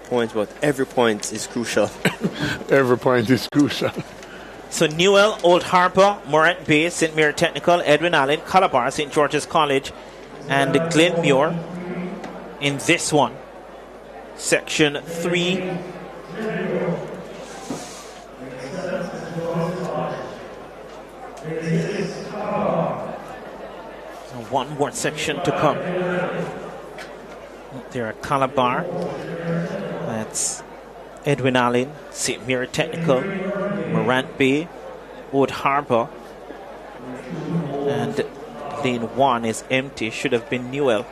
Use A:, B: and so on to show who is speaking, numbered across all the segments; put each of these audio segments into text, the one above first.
A: point, but every point is crucial.
B: Every point is crucial.
C: So Newell, Old Harbour, Morant Bay, St. Mary Technical, Edwin Allen, Calabar, St. George's College, and Glenmuir in this one. Section 3. So one more section to come. There are Calabar. That's Edwin Allen, St. Mary Technical, Morant Bay, Old Harbour, and lane 1 is empty. Should have been Newell.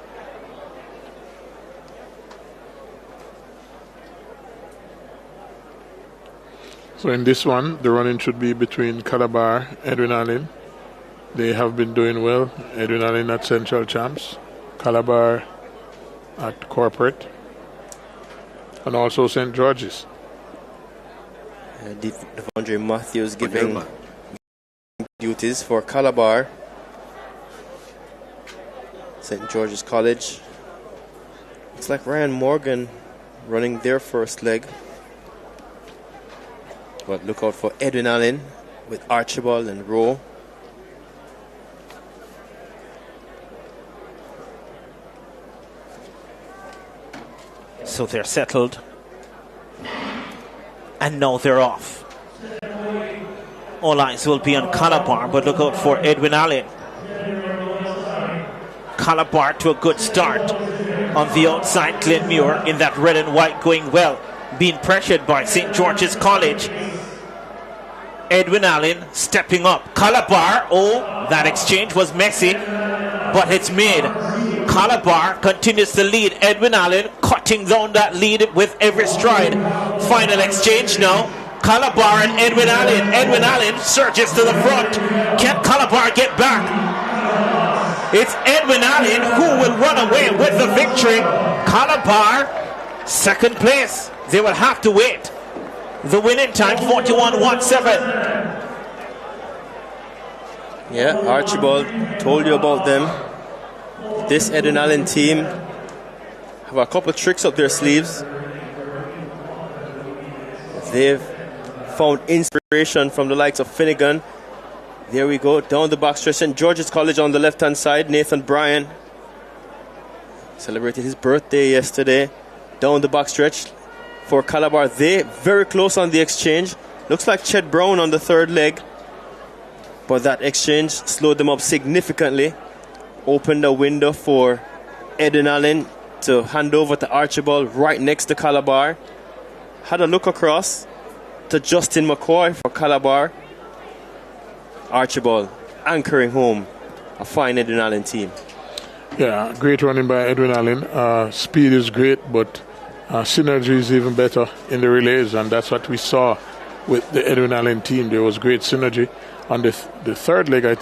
B: So in this one, the running should be between Calabar, Edwin Allen. They have been doing well. Edwin Allen at Central Champs, Calabar at Corporate, and also St. George's.
A: Devondre Matthews giving duties for Calabar, St. George's College. Looks like Ryan Morgan running their first leg. But look out for Edwin Allen with Archibald and Rowe.
C: So they're settled. And now they're off. All eyes will be on Calabar, but look out for Edwin Allen. Calabar to a good start on the outside. Glenmuir in that red and white going well, being pressured by St. George's College. Edwin Allen stepping up. Calabar, that exchange was messy, but it's made. Calabar continues to lead. Edwin Allen cutting down that lead with every stride. Final exchange now. Calabar and Edwin Allen. Edwin Allen surges to the front. Can Calabar get back? It's Edwin Allen who will run away with the victory. Calabar, second place. They will have to wait. The winning time, 41.17.
A: Yeah, Archibald told you about them. This Edwin Allen team have a couple tricks up their sleeves. They've found inspiration from the likes of Finnegan. There we go, down the backstretch. St. George's College on the left-hand side. Nathan Bryan celebrated his birthday yesterday. Down the backstretch for Calabar. They very close on the exchange. Looks like Chet Brown on the third leg. But that exchange slowed them up significantly. Opened a window for Edwin Allen to hand over to Archibald right next to Calabar. Had a look across to Justin McCoy for Calabar. Archibald anchoring home a fine Edwin Allen team.
B: Yeah, great running by Edwin Allen. Speed is great, but synergy is even better in the relays, and that's what we saw with the Edwin Allen team. There was great synergy. On the third leg, I